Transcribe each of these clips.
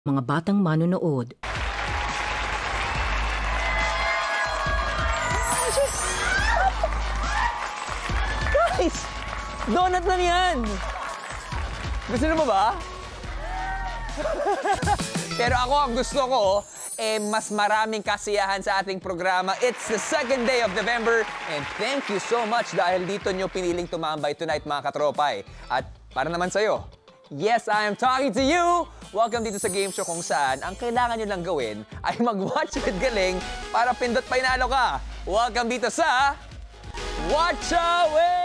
Mga batang manonood. Guys! Donut na yan! Gusto mo ba? Pero ako, ang gusto ko, mas maraming kasiyahan sa ating programa. It's the second day of November, and thank you so much dahil dito nyo piniling tumambay tonight, mga katropay. At para naman sa'yo, yes, I am talking to you! Welcome dito sa game show kung saan ang kailangan nyo lang gawin ay mag-watch with galing para pindot painalo ka. Welcome dito sa Watch Away!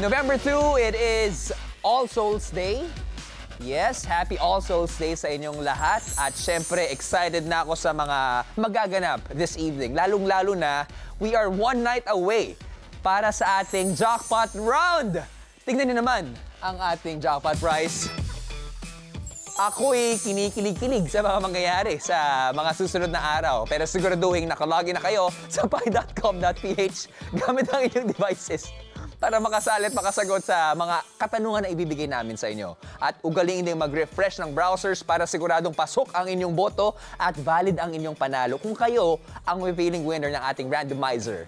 November 2, it is All Souls Day. Yes, happy All Souls Day sa inyong lahat. At syempre, excited na ako sa mga magaganap this evening. Lalong-lalo na, we are one night away para sa ating jackpot round. Tingnan niyo naman ang ating jackpot prize. Ako'y kinikilig-kilig sa mga mangyayari sa mga susunod na araw. Pero siguraduhin nakalogin na kayo sa pi.com.ph gamit ang inyong devices para makasali at makasagot sa mga katanungan na ibibigay namin sa inyo. At ugaling din mag-refresh ng browsers para siguradong pasok ang inyong boto at valid ang inyong panalo kung kayo ang mapipiling winner ng ating randomizer.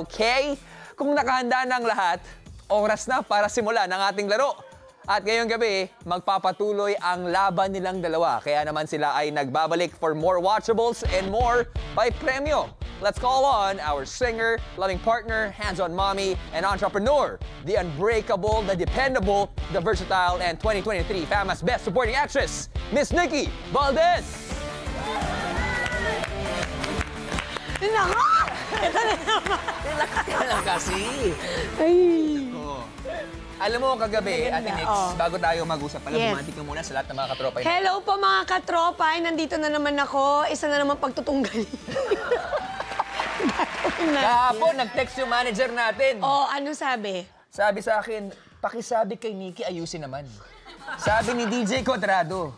Okay? Kung nakahanda ng lahat, oras na para simulan ang ating laro. At ngayong gabi, magpapatuloy ang laban nilang dalawa. Kaya naman sila ay nagbabalik for more watchables and more by premyo. Let's call on our singer, loving partner, hands-on mommy, and entrepreneur, the unbreakable, the dependable, the versatile, and 2023 FAMA's Best Supporting Actress, Miss Nikki Valdez! Naka! Ito na naman! Nilakat ka lang kasi! Ay! Alam mo, kagabi, Ate Nix, bago tayo mag-usap pala, bumati ka muna sa lahat ng mga katropay. Hello po mga katropay! Nandito na naman ako. Isa na naman pagtutunggal. Kahapon, nag-text yung manager natin. Oh, ano sabi? Sabi sa akin, pakisabi kay Nikki, ayusin naman. Sabi ni DJ Quadrado.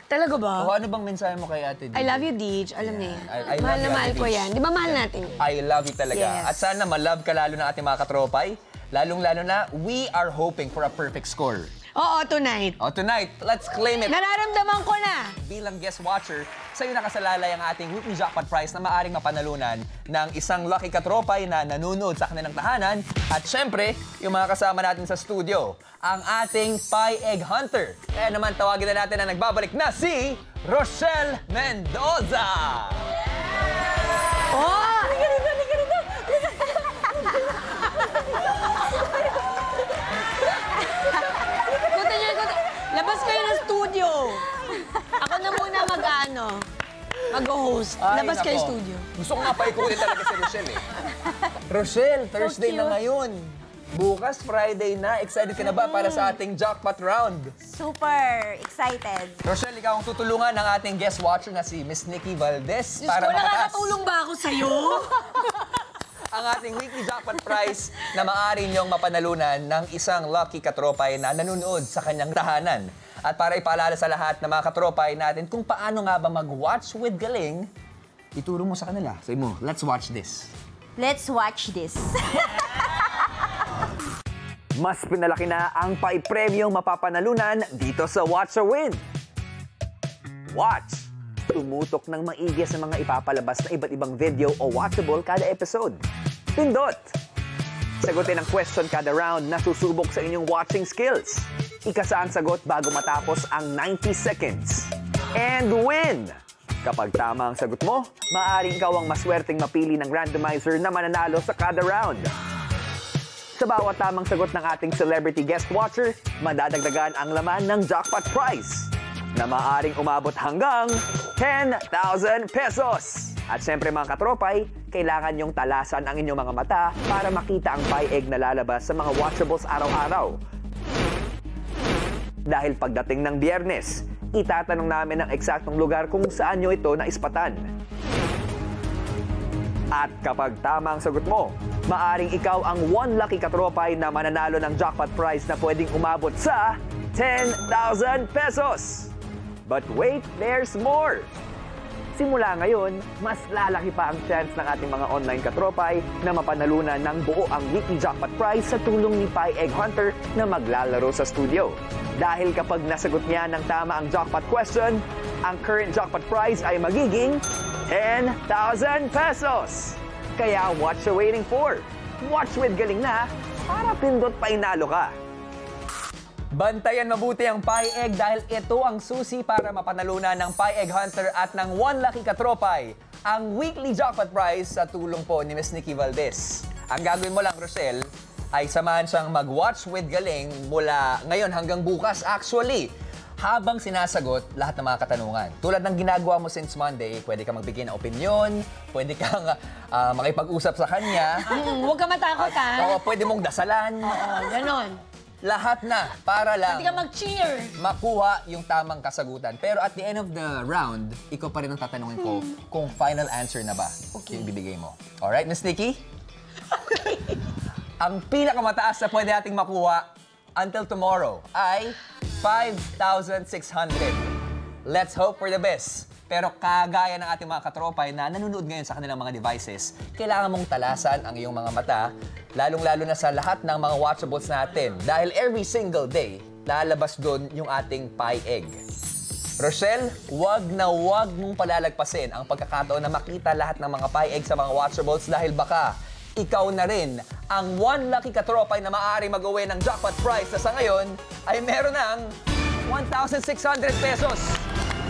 Talaga ba? O ano bang mensahe mo kay Ate DJ? I love you, DJ. Alam niya yan. Mahal na mahal ko yan. Di ba mahal natin? I love you talaga. Yes. At sana ma-love ka lalo ng ating mga katropay. Lalong-lalo na, we are hoping for a perfect score. Oo, tonight. Oh, tonight, let's claim it. Nararamdaman ko na. Bilang guest watcher, sa'yo nakasalalay ang ating weekly jackpot prize na maaring mapanalunan ng isang lucky katropay na nanonood sa kanilang tahanan. At syempre, yung mga kasama natin sa studio, ang ating Pie Egg Hunter. Kaya naman tawagin na natin na nagbabalik na si Rochelle Mendoza! Oh! Labas kayo ng studio. Ako na muna mag-host. Labas kayo ng studio. Gusto ko nga paikutin talaga si Rochelle eh. Rochelle, Thursday na ngayon. Bukas, Friday na. Excited ka na ba para sa ating jackpot round? Super excited. Rochelle, ikaw ang tutulungan ng ating guest watcher na si Miss Nikki Valdez. Diyos ko, nakakatulong ba ako sa'yo? Ang ating weekly jackpot prize na maaari niyong mapanalunan ng isang lucky katropay na nanonood sa kanyang tahanan. At para ipaalala sa lahat ng mga katropay natin kung paano nga ba mag-watch with galing, ituro mo sa kanila. Say mo, let's watch this. Let's watch this. Mas pinalaki na ang paipremyong mapapanalunan dito sa Watch or Win. Watch! Tumutok ng maigi sa mga ipapalabas na iba't ibang video o watchable kada episode. Pindot! Sagutin ang question kada round na susubok sa inyong watching skills. Ikasa ang sagot bago matapos ang 90 seconds. And win! Kapag tama ang sagot mo, maaaring ikaw ang maswerteng mapili ng randomizer na mananalo sa kada round. Sa bawat tamang sagot ng ating celebrity guest watcher, madadagdagan ang laman ng jackpot prize na maaaring umabot hanggang 10,000 pesos. At siyempre mga katropay, kailangan nyong talasan ang inyong mga mata para makita ang pie egg na lalabas sa mga watchables araw-araw. Dahil pagdating ng Biyernes, itatanong namin ang eksaktong lugar kung saan nyo ito naispatan. At kapag tama ang sagot mo, maaring ikaw ang one lucky katropay na mananalo ng jackpot prize na pwedeng umabot sa 10,000 pesos! But wait, there's more! Simula ngayon, mas lalaki pa ang chance ng ating mga online katropay na mapanalunan ng buo ang weekly jackpot prize sa tulong ni Pie Egg Hunter na maglalaro sa studio. Dahil kapag nasagot niya ng tama ang jackpot question, ang current jackpot prize ay magiging 10,000 pesos! Kaya what you waiting for? Watch with galing na para pindot pa inalo ka! Bantayan mabuti ang Pie Egg dahil ito ang susi para mapanalunan ng Pie Egg Hunter at ng One Lucky Katropay ang weekly jackpot prize sa tulong po ni Miss Nikki Valdez. Ang gagawin mo lang, Rochelle, ay samahan siyang mag-watch with galing mula ngayon hanggang bukas actually. Habang sinasagot lahat ng mga katanungan. Tulad ng ginagawa mo since Monday, pwede kang magbigay ng opinion, pwede kang makipag-usap sa kanya. Huwag ka matakot, ha? Oo, pwede mong dasalan. Ganon. Lahat na para lang Pwede ka mag-cheer. makuha yung tamang kasagutan. Pero at the end of the round, ikaw pa rin ang tatanungin ko kung final answer na ba yung bibigay mo. Alright, Miss Nikki? Ang pinakamataas na pwede nating makuha until tomorrow ay 5,600. Let's hope for the best. Pero kagaya ng ating mga katropay na nanonood ngayon sa kanilang mga devices, kailangan mong talasan ang iyong mga mata, lalong-lalo na sa lahat ng mga watchables natin. Dahil every single day, lalabas doon yung ating pie egg. Rochelle, wag mong palalagpasin ang pagkakataon na makita lahat ng mga pie egg sa mga watchables dahil baka ikaw na rin ang one lucky katropay na maaari mag-uwi ng jackpot prize na sa ngayon ay meron ng 1,600 pesos.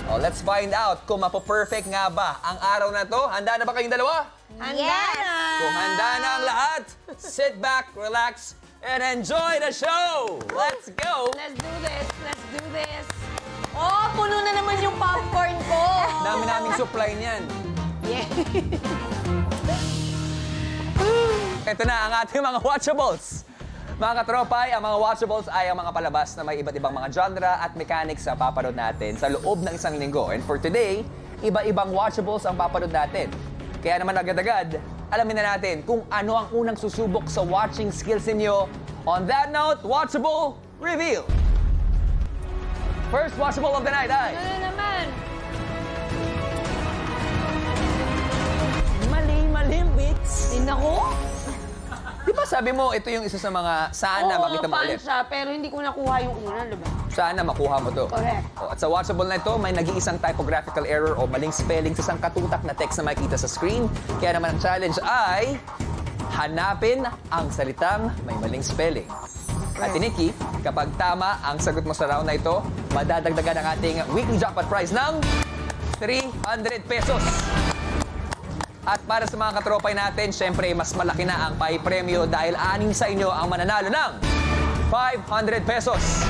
Oh, let's find out kung mapo-perfect nga ba ang araw na to. Handa na ba kayong dalawa? Handa na! Kung handa na ang lahat, sit back, relax, and enjoy the show! Let's go! Let's do this! Let's do this! Oh, puno na naman yung popcorn ko! Dami naming supply niyan. Yeah. Ito na ang ating mga watchables. Mga katropay, ang mga watchables ay ang mga palabas na may iba't ibang mga genre at mechanics na papanood natin sa loob ng isang linggo. And for today, iba-ibang watchables ang papanood natin. Kaya naman agad-agad, alamin na natin kung ano ang unang susubok sa watching skills ninyo. On that note, watchable reveal! First watchable of the night ay... Ano naman? Maling bits. Nako? Di ba sabi mo, ito yung isa sa mga sana makita mo ulit? siya, pero hindi ko nakuha yung una, diba? Sana makuha mo to. Correct. Oh, at sa watchable na ito, may nag-iisang typographical error o maling spelling sa isang katutak na text na makikita sa screen. Kaya naman ang challenge ay hanapin ang salitang may maling spelling. At Nikki, kapag tama ang sagot mo sa round na ito, madadagdagan ang ating weekly jackpot prize ng 300 pesos. At para sa mga katropay natin, syempre mas malaki na ang pie premyo dahil 6 sa inyo ang mananalo ng 500 pesos.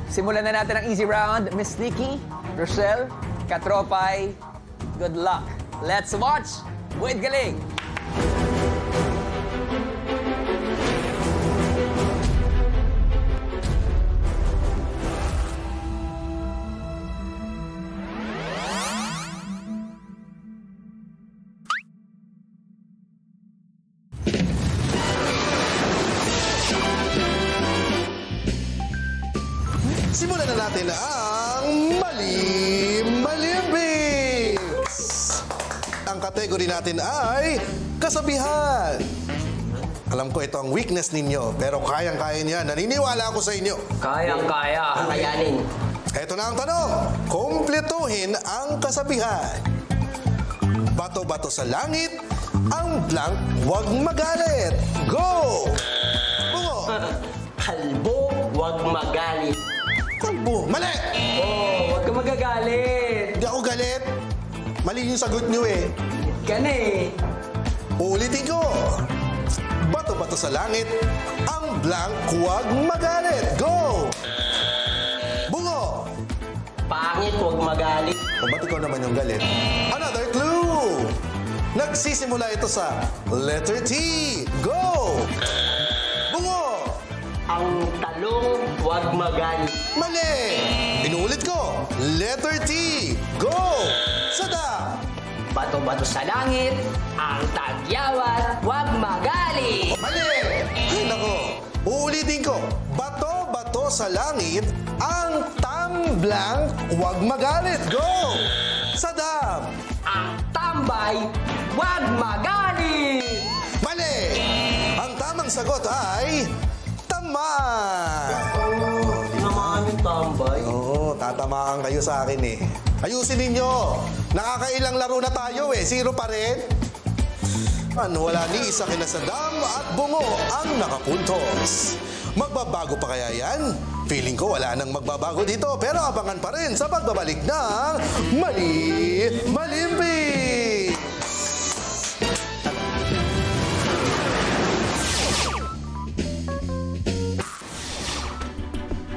Simulan na natin ang easy round. Miss Nikki, Rochelle, katropay, good luck. Let's watch with galing. Simulan na natin ang Mali-Malimbings! Ang kategory natin ay kasabihan. Alam ko ito ang weakness ninyo, pero kayang-kaya niya. Naniniwala ako sa inyo. Kayang-kaya, kakayanin. Ito na ang tanong. Kumpletuhin ang kasabihan. Bato-bato sa langit, ang blank huwag magalit. Go! Bungo! Kalbo, huwag magalit. Kalbo! Mali! Oh, huwag ka magagalit. Hindi ako galit. Mali yung sagot nyo eh. Ka na eh. Ulitin ko. Bato-bato sa langit, ang blank huwag magalit. Go! Bungo! Pangit. langit, huwag magalit. O ba't ikaw naman yung galit? Another clue! Nagsisimula ito sa letter T. Go! Bungo! Ang talong, huwag magalit. Mali! Inuulit ko. Letter T. Go! Sada! Bato-bato sa langit, ang tagyawat, huwag magalit. Mali! Ay, nako. Uulitin ko. Bato-bato sa langit, ang tamblang huwag magalit. Go! Sada! Ang tambay, huwag magalit. Mali! Ang tamang sagot ay tama! Naman yung tambay. Oo, tatamaan kayo sa akin eh. Ayusin ninyo! Nakakailang laro na tayo eh. 0 pa rin. Wala ni isa kina Saddam at Bungo ang nakapuntos. Magbabago pa kaya yan? Feeling ko wala nang magbabago dito, pero abangan pa rin sa pagbabalik ng Mali Malimpi!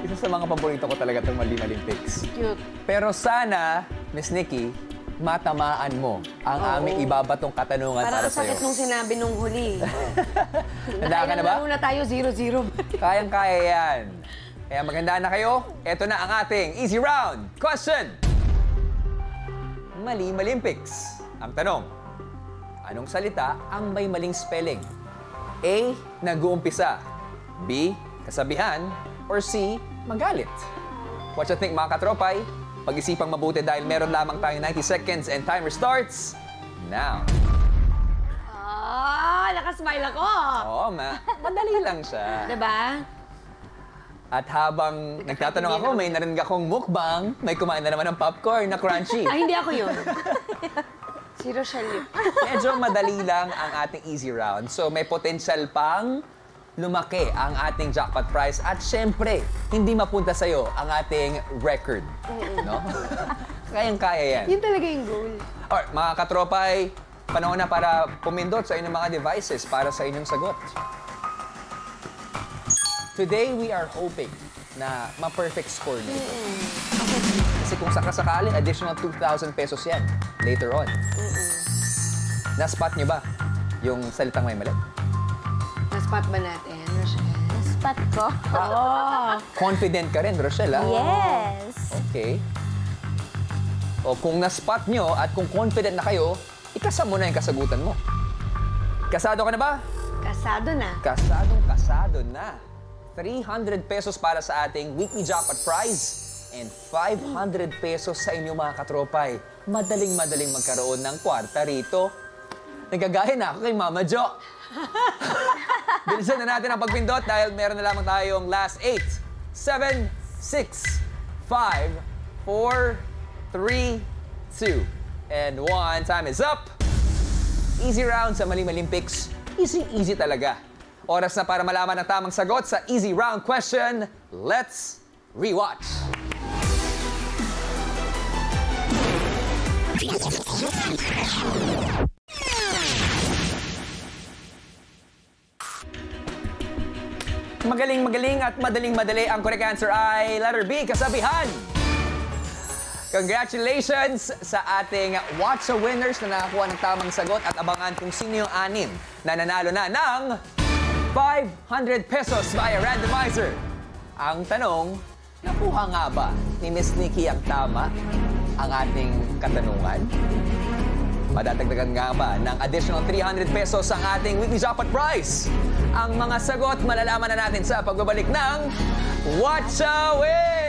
Isa sa mga paborito ko talaga itong Mali Malimpics. Cute. Pero sana, Miss Nikki, matamaan mo ang aming ibabatong katanungan para Parang ang sa'yo. sakit nung sinabi nung huli. Handa ka na ba? Laro na tayo, 0-0. Kayang-kaya yan. Kaya magandaan na kayo. Ito na ang ating easy round. Question! Mali Malimpics. Ang tanong, anong salita ang may maling spelling? A. Nag-uumpisa. B. Kasabihan. Or C. Magalit. What you think mga katropay? Pag-isipang mabuti dahil meron lamang tayong 90 seconds and timer starts now. Nakasmile ako. Oo, madali lang siya. Diba? At habang nagtatanong ako, may narinig akong mukbang, may kumain na naman ng popcorn na crunchy. Ay, hindi ako yun. Si Rochelle. Medyo madali lang ang ating easy round. So may potential pang lumaki ang ating jackpot prize. At syempre, hindi mapunta sa'yo ang ating record. No? Kayang-kaya yan. Yun talaga yung goal. Alright, mga katropay, panahon na para pumindot sa inyong mga devices para sa inyong sagot. Today, we are hoping na ma-perfect score nyo. Kasi kung sakasakali, additional 2,000 pesos yan later on. Na-spot nyo ba yung salitang may mali? Na-spot ba natin, Rochelle? Spot ko. Oo. Confident ka rin, Rochelle, ha? Yes. Okay. O kung na-spot nyo at kung confident na kayo, ikasa mo na yung kasagutan mo. Kasado ka na ba? Kasado na. Kasado na. 300 pesos para sa ating weekly jackpot prize and 500 pesos sa inyong mga katropay. Madaling magkaroon ng kwarta rito. Nagagaya na ako kay Mama Jo. Bilisan na natin ang pagpindot dahil meron na lamang tayong last 8, 7, 6, 5, 4, 3, 2, and 1. Time is up. Easy round sa Mali Malimpics. Easy talaga. Oras na para malaman ang tamang sagot sa easy round question. Let's rewatch. Magaling at madaling-madali. Ang correct answer ay letter B, kasabihan. Congratulations sa ating Watch the Winners na nakakuha ng tamang sagot at abangan kung sino yung 6 na nanalo na ng 500 pesos via randomizer. Ang tanong, nakuha nga ba ni Miss Nikki ang tama ang ating katanungan? Madadagdagan nga ba ng additional 300 pesos ang ating weekly jackpot prize? Ang mga sagot malalaman na natin sa pagbabalik ng Watch a Win!